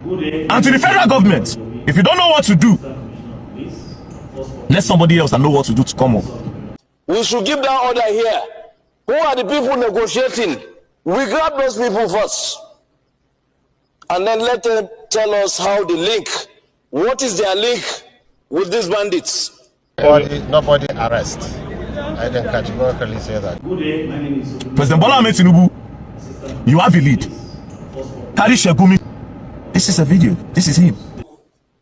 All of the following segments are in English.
And to the federal government, if you don't know what to do, let somebody else that know what to do to come up. We should give that order here. Who are the people negotiating? We grab those people first. And then let them tell us how the link. What is their link with these bandits? Nobody arrest. I can categorically say that. President Bola Ahmed Tinubu, you have a lead. Carry Sheikh Gumi. This is a video. This is him.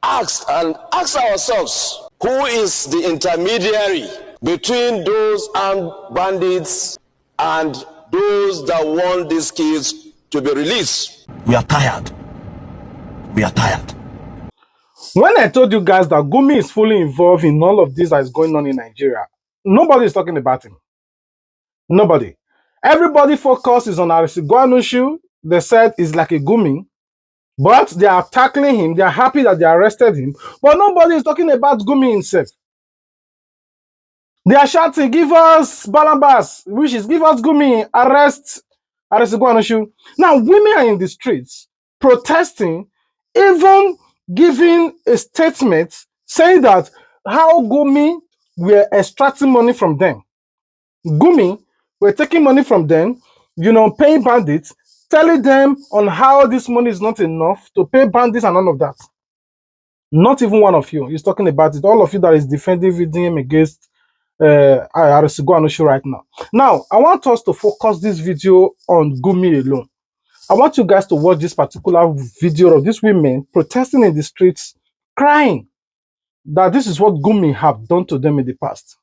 Ask ourselves, who is the intermediary between those armed bandits and those that want these kids to be released? We are tired. We are tired. When I told you guys that Gumi is fully involved in all of this that is going on in Nigeria, nobody is talking about him. Nobody. Everybody focuses on Arisi. They said is like a Gumi, but they are tackling him. They are happy that they arrested him, but nobody is talking about Gumi himself. They are shouting, give us Balambas, which is give us Gumi, arrest Arisi. Now, women are in the streets protesting, even giving a statement saying that how Gumi were extracting money from them. Gumi were taking money from them, paying bandits, telling them on how this money is not enough to pay bandits and all of that. Not even one of you is talking about it. All of you that is defending him against Arisi right now. Now, I want us to focus this video on Gumi alone. I want you guys to watch this particular video of these women protesting in the streets, crying that this is what Gumi have done to them in the past.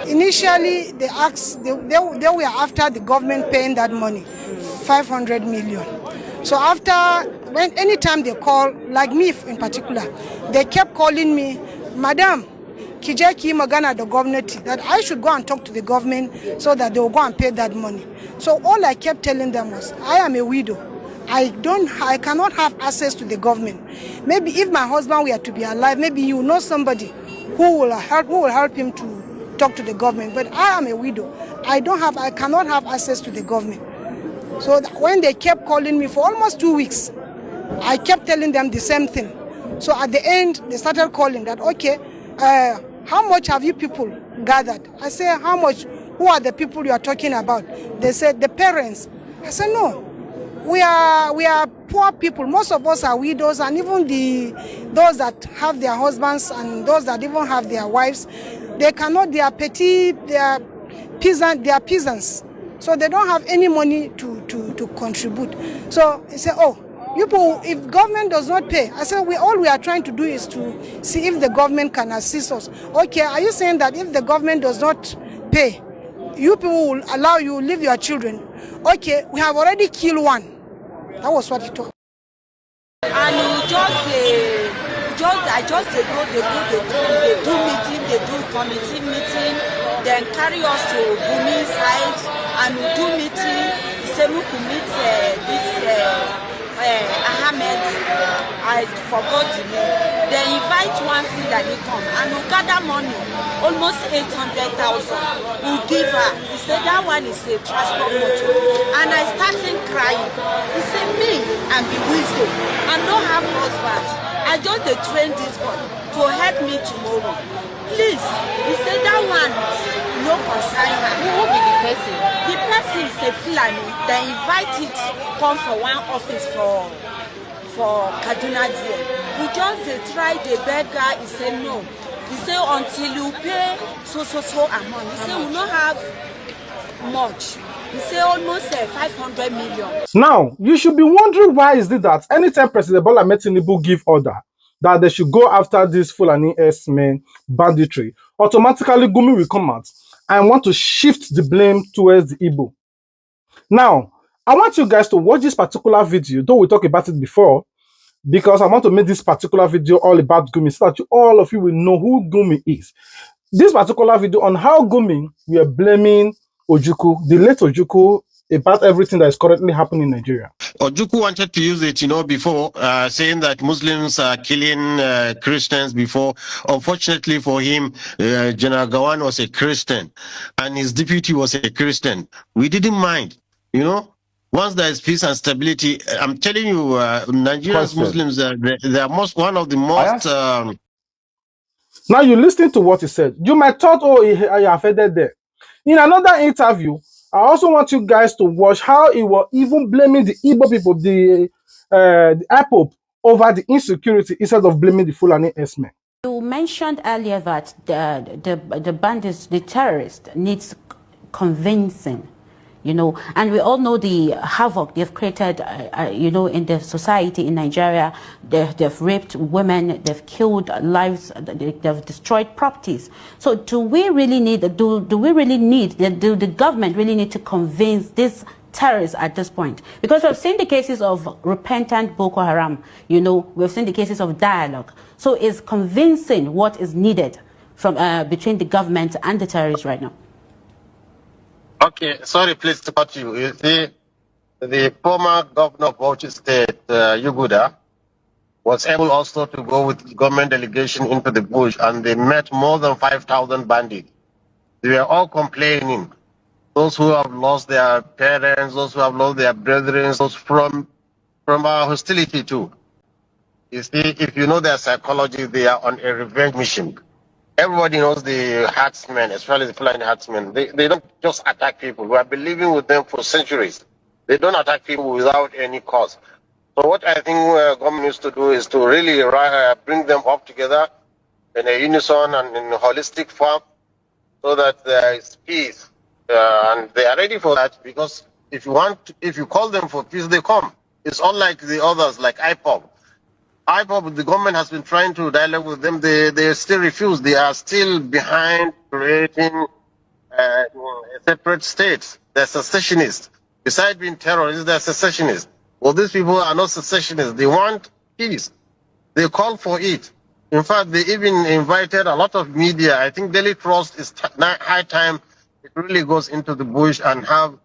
Initially, they asked, they were after the government paying that money, 500 million. So after, anytime they call, like me in particular, they kept calling me, Madam, Kijeki Magana, the government, that I should go and talk to the government so that they will go and pay that money. So all I kept telling them was, I am a widow. I cannot have access to the government. Maybe if my husband were to be alive, maybe you know somebody who will help him to talk to the government. But I am a widow. I cannot have access to the government. So when they kept calling me for almost 2 weeks, I kept telling them the same thing. So at the end, they started calling that, okay, how much have you people gathered? I said, how much? Who are the people you are talking about? They said, the parents. I said, no. We are poor people. Most of us are widows, and even those that have their husbands and those that even have their wives, they cannot. They are petty. They are peasants. So they don't have any money to contribute. So they say, oh, you people, if government does not pay, I said, all we are trying to do is to see if the government can assist us. Okay, are you saying that if the government does not pay, you people will allow you leave your children? Okay, we have already killed one. That was what he told. And I just they do meeting, they do committee meeting, then carry us to Gumi side and we do meeting. He said we could meet Ahmed, I forgot the name. They invite one thing that he come and we gather money, almost 800,000. We give her. He said that one is a transport motor. And I started crying. He said, me, and be wisdom, and don't have husband. I just train this one to help me tomorrow. Please, he said that one no concern her. Who will be the person? The person is a Fulani. They invite it come for one office for Kaduna there. We just tried the beggar. He said no. He said until you pay so amount. He said we don't have much. He said almost 500 million. Now, you should be wondering why is it that anytime President Bola Ahmed Tinubu give order that they should go after this Fulani S-men banditry, automatically Gumi will come out and want to shift the blame towards the Igbo. Now, I want you guys to watch this particular video, though we talked about it before, because I want to make this particular video all about Gumi so that all of you will know who Gumi is. This particular video on how Gumi we are blaming Ojukwu, the late Ojukwu, about everything that is currently happening in Nigeria. Ojukwu wanted to use it, before, saying that Muslims are killing Christians before. Unfortunately for him, General Gawan was a Christian and his deputy was a Christian. We didn't mind, Once there is peace and stability, I'm telling you, Nigerians, Question. Muslims, they are one of the most. Now you listen to what he said. You might thought, oh, he offended there. In another interview, I also want you guys to watch how he was even blaming the Igbo people, the IPOB, over the insecurity instead of blaming the Fulani S-men. You mentioned earlier that the bandits, the terrorists, needs convincing, you know, and we all know the havoc they've created, you know, in the society in Nigeria. They've raped women, they've killed lives, they've destroyed properties. So do we really need, do the government really need to convince this terrorists at this point? Because we've seen the cases of repentant Boko Haram, you know, we've seen the cases of dialogue. So is convincing what is needed from between the government and the terrorists right now? Okay, sorry, please to cut you. You see, the former governor of Bauchi State, Yuguda, was able also to go with government delegation into the bush, and they met more than 5,000 bandits. They were all complaining. Those who have lost their parents, those who have lost their brethren, those from our hostility too. You see, if you know their psychology, they are on a revenge mission. Everybody knows the herdsmen, especially the Fulani herdsmen. They don't just attack people. We have been living with them for centuries. They don't attack people without any cause. So what I think government needs to do is to really bring them up together in a unison and in a holistic form, so that there is peace. And they are ready for that, because if you call them for peace, they come. It's unlike the others, like IPOB. IPOB, the government has been trying to dialogue with them. They still refuse. They are still behind creating a separate state. They're secessionists. Besides being terrorists, they're secessionists. Well, these people are not secessionists. They want peace. They call for it. In fact, they even invited a lot of media. I think Daily Trust is high time it really goes into the bush and have.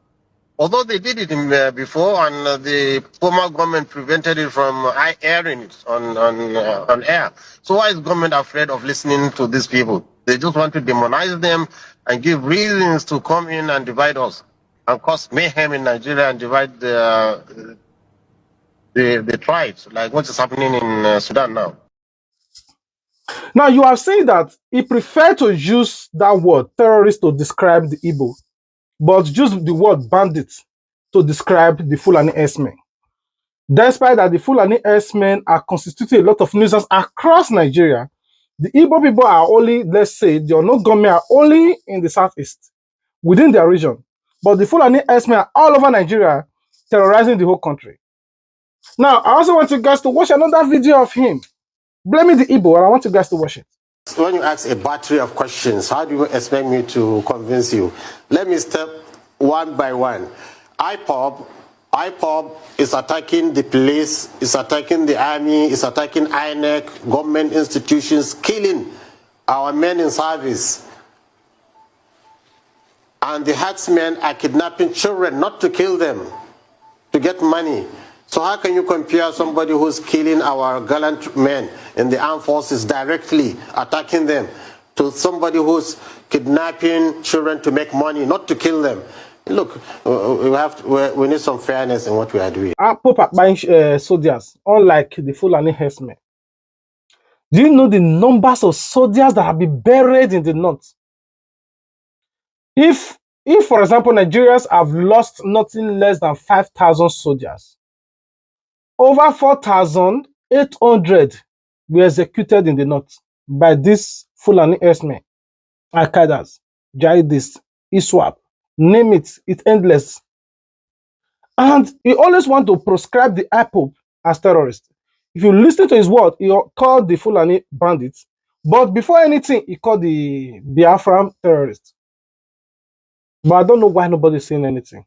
Although they did it before, and the former government prevented it from airing it on air. So why is government afraid of listening to these people? They just want to demonize them and give reasons to come in and divide us and cause mayhem in Nigeria and divide the tribes, like what is happening in Sudan now. Now you have seen that he preferred to use that word terrorist to describe the Igbo, but use the word bandits to describe the Fulani S-men. Despite that the Fulani S-men are constituting a lot of nuisance across Nigeria, the Igbo people are only, let's say, the Onogome are only in the southeast, within their region. But the Fulani S-men are all over Nigeria, terrorizing the whole country. Now, I also want you guys to watch another video of him blaming the Igbo, and I want you guys to watch it. When you ask a battery of questions, how do you expect me to convince you? Let me step one by one. IPOB is attacking the police, is attacking the army, is attacking INEC, government institutions, killing our men in service. And the herdsmen are kidnapping children, not to kill them, to get money. So how can you compare somebody who's killing our gallant men in the armed forces directly, attacking them, to somebody who's kidnapping children to make money, not to kill them? Look, we need some fairness in what we are doing. Pop buying soldiers, unlike the Fulani herdsmen. Do you know the numbers of soldiers that have been buried in the north? If for example, Nigerians have lost nothing less than 5,000 soldiers, over 4,800 were executed in the north by these Fulani herdsmen, Al-Qaedas, Jihadists, ISWAP, name it, it's endless. And he always want to proscribe the IPOB as terrorists. If you listen to his word, he called the Fulani bandits, but before anything, he called the Biafran terrorists. But I don't know why nobody's saying anything.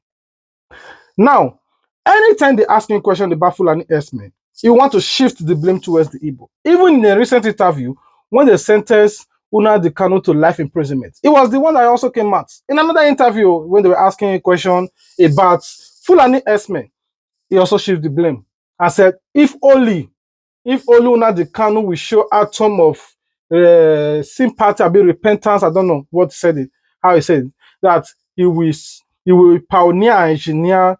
Now, anytime they ask me a question about Fulani S-men, you want to shift the blame towards the Igbo. Even in a recent interview, when they sentenced Nnamdi Kanu to life imprisonment, it was the one that also came out. In another interview, when they were asking a question about Fulani S-men, he also shifted the blame and said, if only Nnamdi Kanu will show atom of sympathy, a bit repentance, I don't know what he said it, how he said it, that he will pioneer and engineer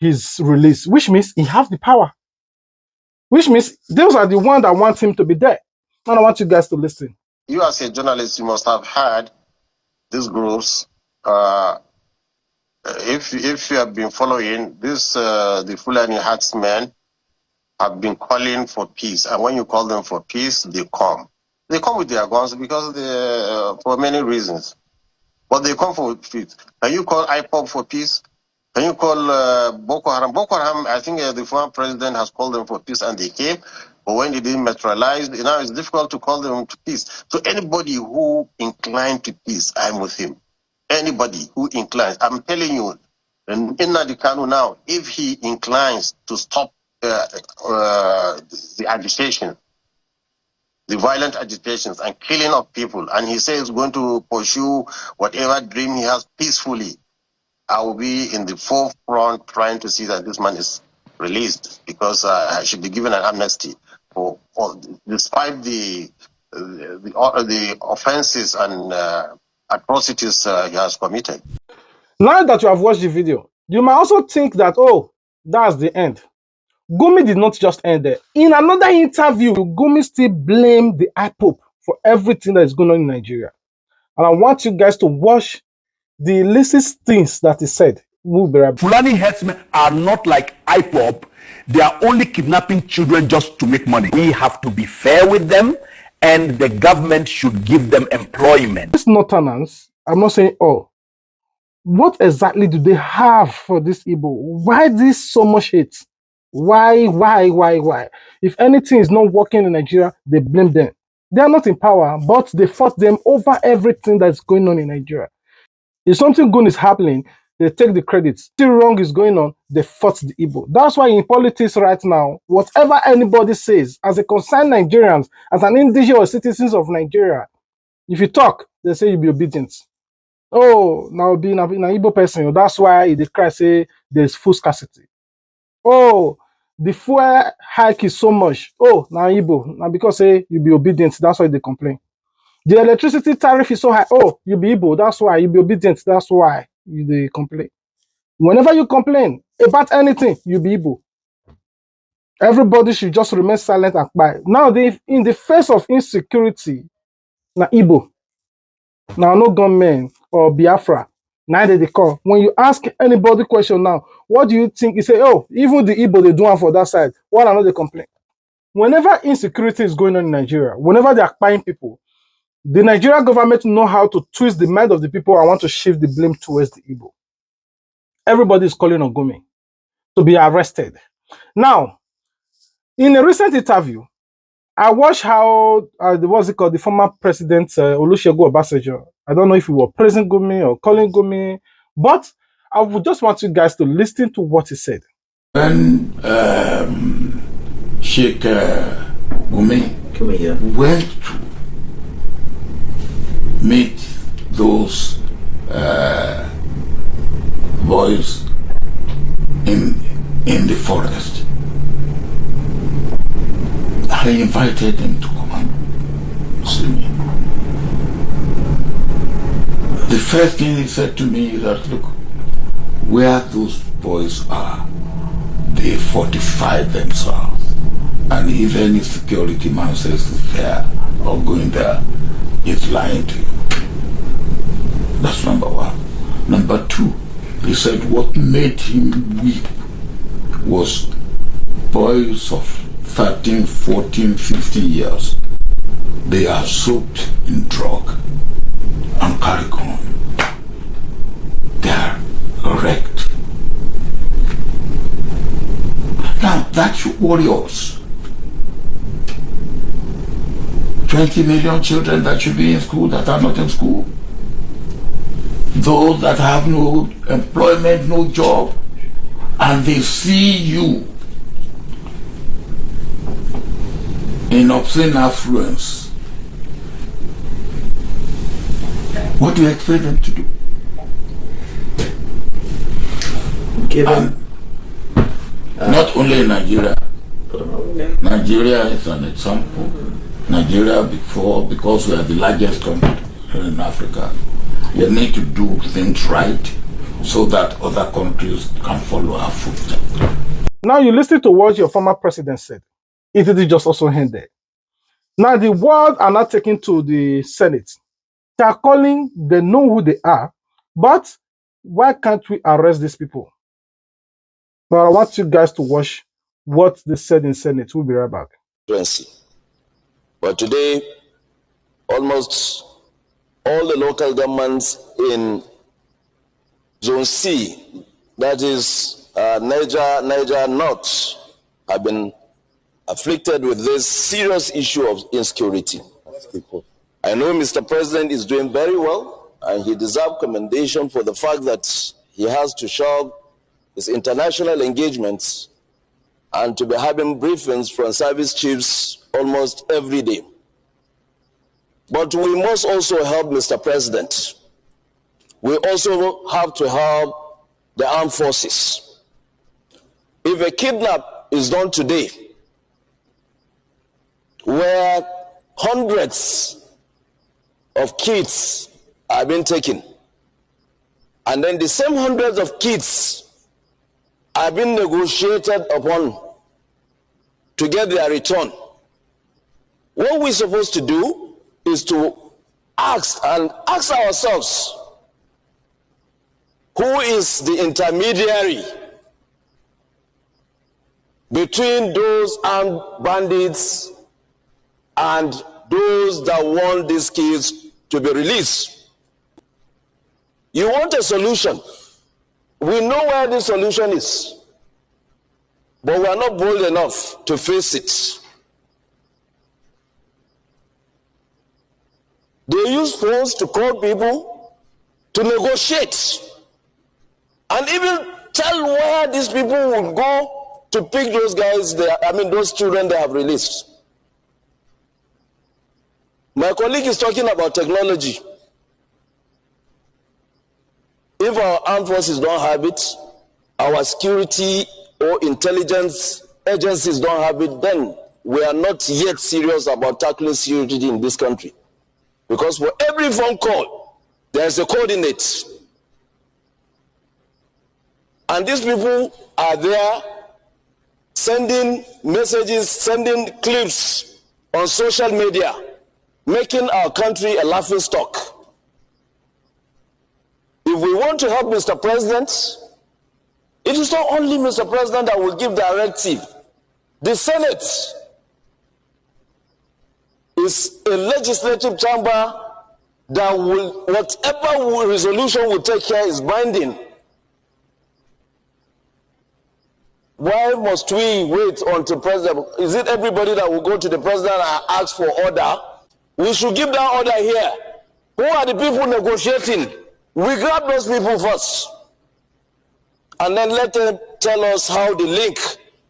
he's released, which means he has the power. Which means those are the ones that want him to be there. And I want you guys to listen. You as a journalist, you must have heard these groups. If you have been following this, the Fulani herdsmen have been calling for peace, and when you call them for peace, they come. They come with their guns because they, for many reasons, but they come for peace. Can you call IPOB for peace? Can you call Boko Haram? Boko Haram, I think the former president has called them for peace, and they came. But when they didn't materialize, now it's difficult to call them to peace. So anybody who inclined to peace, I'm with him. Anybody who inclines, I'm telling you, in Nnamdi Kanu now, if he inclines to stop the agitation, the violent agitations and killing of people, and he says he's going to pursue whatever dream he has peacefully, I will be in the forefront trying to see that this man is released, because I should be given an amnesty for despite the offenses and atrocities he has committed. Now that you have watched the video, you might also think that, oh, that's the end. Gumi did not just end there. In another interview, Gumi still blamed the IPOB for everything that is going on in Nigeria. And I want you guys to watch the illicit things that he said. We'll be right back. Fulani herdsmen are not like IPOB. They are only kidnapping children just to make money. We have to be fair with them, and the government should give them employment. These northerners, I'm not saying all. What exactly do they have for this Igbo? Why this so much hate? Why? If anything is not working in Nigeria, they blame them. They are not in power, but they fought them over everything that's going on in Nigeria. If something good is happening, they take the credit. Something wrong is going on, they fought the Igbo. That's why in politics right now, whatever anybody says, as a concerned Nigerians, as an indigenous or citizens of Nigeria, if you talk, they say you'll be obedient. Oh, now being an Igbo person, that's why they cry, say there's fuel scarcity. Oh, the fuel hike is so much. Oh, now Igbo, now because say you'll be obedient, that's why they complain. The electricity tariff is so high. Oh, you'll be Igbo, that's why you'll be obedient, that's why they complain. Whenever you complain about anything, you'll be Igbo. Everybody should just remain silent and quiet. Now, in the face of insecurity, now Igbo, now no gunmen or Biafra, neither they call. When you ask anybody question now, what do you think? You say, oh, even the Igbo, they do one for that side. Why not they complain? Whenever insecurity is going on in Nigeria, whenever they are buying people, the Nigerian government know how to twist the mind of the people and want to shift the blame towards the Igbo. Everybody is calling on Gumi to be arrested. Now, in a recent interview, I watched how, what's it called, the former president, Olusegun Obasanjo, I don't know if he was praising Gumi or calling Gumi, but I would just want you guys to listen to what he said. When Sheikh Gumi went to meet those boys in the forest, I invited them to come and see me. The first thing he said to me is that, look, where those boys are, they fortify themselves. And if any security man says it's there or going there, he's lying to you. That's number one. Number two, he said what made him weep was boys of 13, 14, 15 years. They are soaked in drug and carry on. They are wrecked. Now that should worry us. 20 million children that should be in school that are not in school. Those that have no employment, no job, and they see you in obscene affluence. What do you expect them to do? Not only in Nigeria. Nigeria is an example. Nigeria, because we are the largest country in Africa, you need to do things right so that other countries can follow our footsteps. Now you listen to what your former president said. It did just also end there. Now the world are not taken to the Senate. They are calling, they know who they are, but why can't we arrest these people? Well, I want you guys to watch what they said in Senate. We'll be right back. But today, almost all the local governments in Zone C, that is Niger North, have been afflicted with this serious issue of insecurity. I know Mr. President is doing very well, and he deserves commendation for the fact that he has to show his international engagements and to be having briefings from service chiefs almost every day. But we must also help Mr. President. We also have to help the armed forces. If a kidnap is done today, where hundreds of kids are being taken, and then the same hundreds of kids are being negotiated upon to get their return, what we're supposed to do is to ask ourselves, who is the intermediary between those armed bandits and those that want these kids to be released? You want a solution. We know where the solution is, but we are not bold enough to face it. They use phones to call people to negotiate and even tell where these people will go to pick those guys, those children they have released. My colleague is talking about technology. If our armed forces don't have it, our security or intelligence agencies don't have it, then we are not yet serious about tackling security in this country. Because for every phone call, there's a coordinate. And these people are there sending messages, sending clips on social media, making our country a laughingstock. If we want to help Mr. President, it is not only Mr. President that will give directive. The Senate is a legislative chamber that will, whatever resolution we take here is binding. Why must we wait until President? Is it everybody that will go to the President and ask for order? We should give that order here. Who are the people negotiating? We grab those people first. And then let them tell us how the link,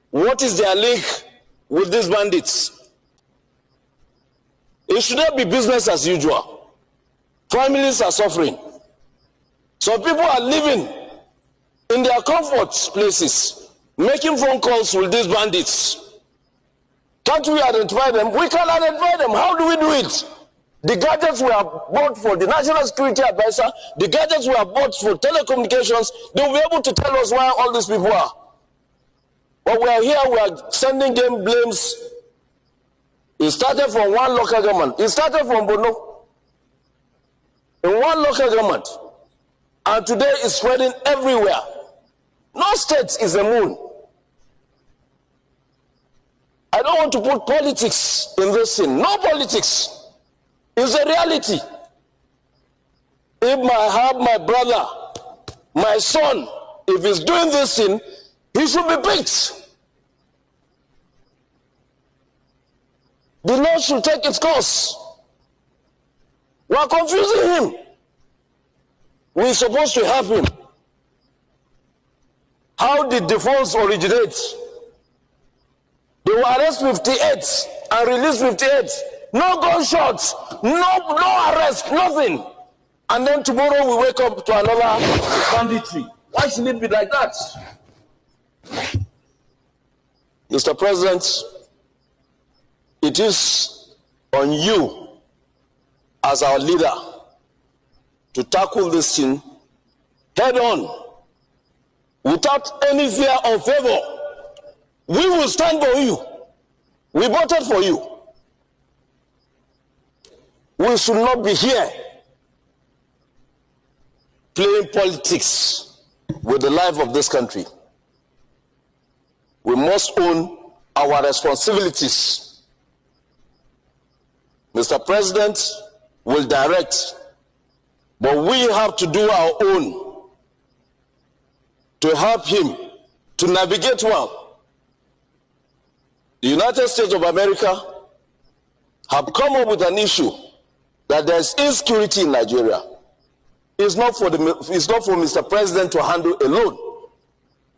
what is their link with these bandits? It should not be business as usual. Families are suffering. Some people are living in their comfort places, making phone calls with these bandits. Can't we identify them? We can identify them. How do we do it? The gadgets we have bought for the National Security Advisor, the gadgets we have bought for telecommunications, they will be able to tell us where all these people are. But we are here, we are sending them blames. It started from one local government. It started from Bono. In one local government. And today it's spreading everywhere. No state is a moon. I don't want to put politics in this thing. No politics. It's a reality. If I have my brother, my son, if he's doing this thing, he should be picked. The law should take its course. We are confusing him. We're supposed to help him. How did the funds originate? They will arrest 58 and release 58. No gunshots, no arrest, nothing. And then tomorrow we wake up to another banditry. Why should it be like that? Mr. President, it is on you as our leader to tackle this thing head on without any fear or favor. We will stand for you. We voted for you. We should not be here playing politics with the life of this country. We must own our responsibilities. Mr. President will direct, but we have to do our own to help him to navigate well. The United States of America have come up with an issue that there's insecurity in Nigeria. It's not for Mr. President to handle alone.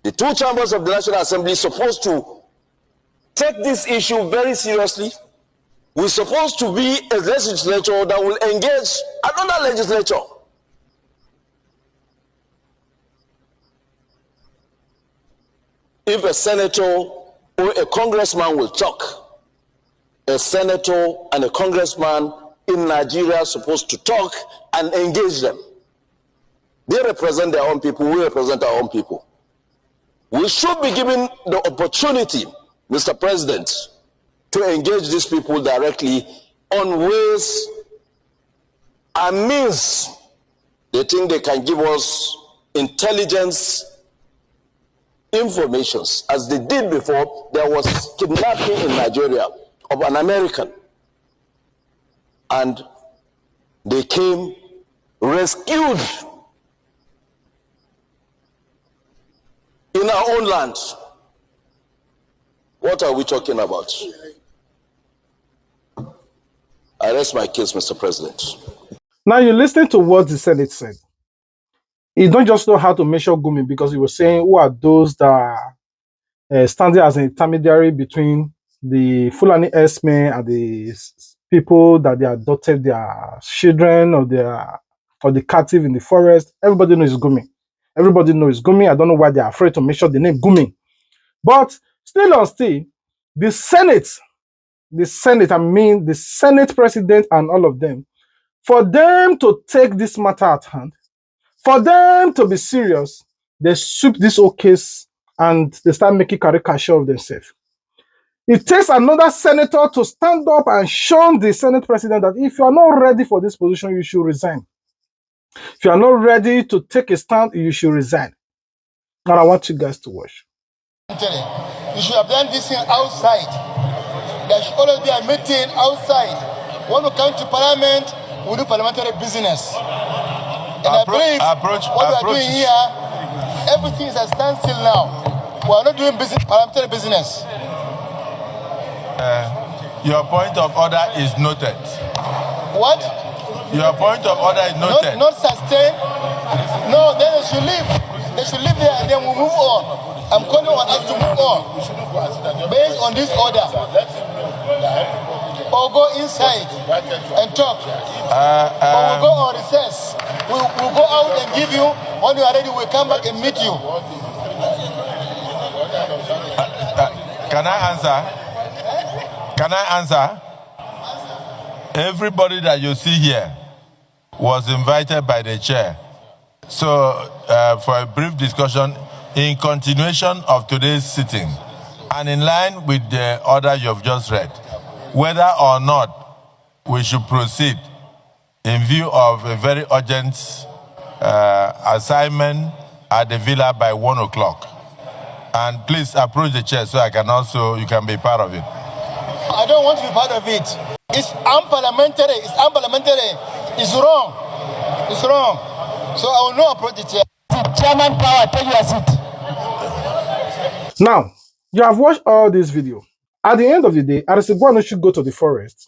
The two chambers of the National Assembly are supposed to take this issue very seriously. We're supposed to be a legislature that will engage another legislature. If a senator or a congressman will talk, a senator and a congressman in Nigeria are supposed to talk and engage them. They represent their own people, we represent our own people. We should be given the opportunity, Mr. President, to engage these people directly on ways and means they think they can give us intelligence informations. As they did before, there was kidnapping in Nigeria of an American. And they came, rescued in our own land. What are we talking about? I rest my case, Mr. President. Now you're listening to what the Senate said. You don't just know how to measure Gumi because he was saying who are those that are standing as an intermediary between the Fulani S-men and the people that they adopted their children or the captive in the forest. Everybody knows Gumi. Everybody knows Gumi. I don't know why they're afraid to mention the name Gumi. But still on still, the Senate, the Senate president and all of them, for them to take this matter at hand, for them to be serious, they sweep this whole case and they start making caricature of themselves. It takes another senator to stand up and show the Senate president that if you are not ready for this position, you should resign. If you are not ready to take a stand, you should resign. And I want you guys to watch. You should have done this thing outside. There should always be a meeting outside. When we come to parliament, we do parliamentary business. And I believe what we are doing here, everything is at standstill now. We are not doing parliamentary business. Your point of order is noted. What? Your point of order is noted. Not sustained. No, then they should leave. They should leave there and then we move on. I'm calling on us to move on. Based on this order. Or go inside and talk. Or we'll go on recess. We'll go out and give you. When you are ready, we'll come back and meet you. Can I answer? Can I answer? Everybody that you see here was invited by the chair. So, for a brief discussion, in continuation of today's sitting, and in line with the order you have just read, whether or not we should proceed in view of a very urgent assignment at the villa by 1 o'clock. And please approach the chair so you can be part of it. I don't want to be part of it. It's unparliamentary. It's unparliamentary. It's wrong. It's wrong. So I will not approach the chair. Chairman power, take your seat. Now, you have watched all this video. At the end of the day, Arisegwano should go to the forest.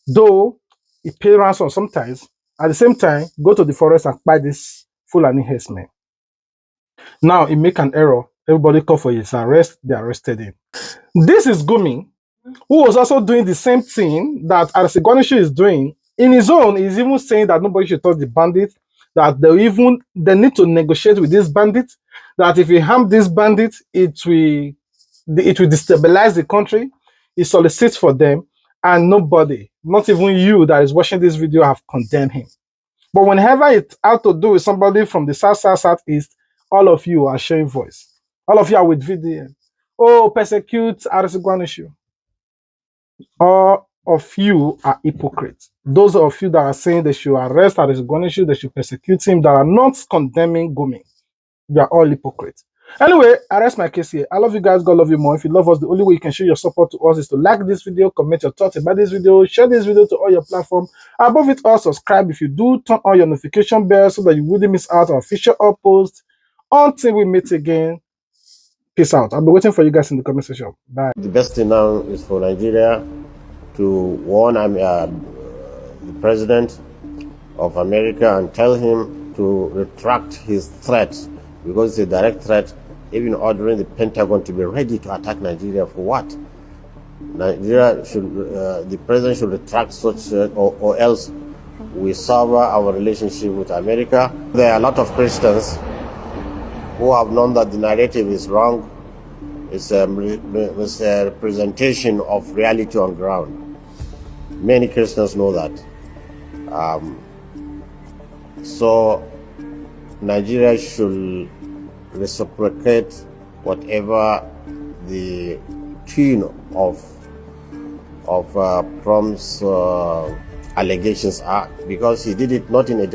Though he pay ransom sometimes, at the same time, go to the forest and buy this Fulani herdsmen. Now he make an error. Everybody call for his arrest. They arrested him. This is Gumi, who was also doing the same thing that Arisegwano is doing. In his own, he's even saying that nobody should touch the bandits, that they need to negotiate with these bandits, that if you harm these bandits, it will destabilize the country. He solicits for them, and nobody, not even you that is watching this video, have condemned him. But whenever it's out to do with somebody from the south, southeast, all of you are sharing voice. All of you are with VDM. Oh, persecute Arisugwanishu. All of you are hypocrites. Those of you that are saying they should arrest Arisugwanishu, they should persecute him, that are not condemning Gumi. You are all hypocrites. Anyway, I rest my case here. I love you guys. God love you more. If you love us, the only way you can show your support to us is to like this video, comment your thoughts about this video, share this video to all your platforms. Above it all, subscribe if you do. Turn on your notification bell so that you wouldn't miss out on future uploads. Until we meet again, peace out. I'll be waiting for you guys in the comment section. Bye. The best thing now is for Nigeria to warn the president of America and tell him to retract his threat, because it's a direct threat, even ordering the Pentagon to be ready to attack Nigeria for what? Nigeria should, the president should retract such, or else we sever our relationship with America. There are a lot of Christians who have known that the narrative is wrong. It's a representation of reality on ground. Many Christians know that. So Nigeria should reciprocate whatever the tune of Trump's allegations are, because he did it not in a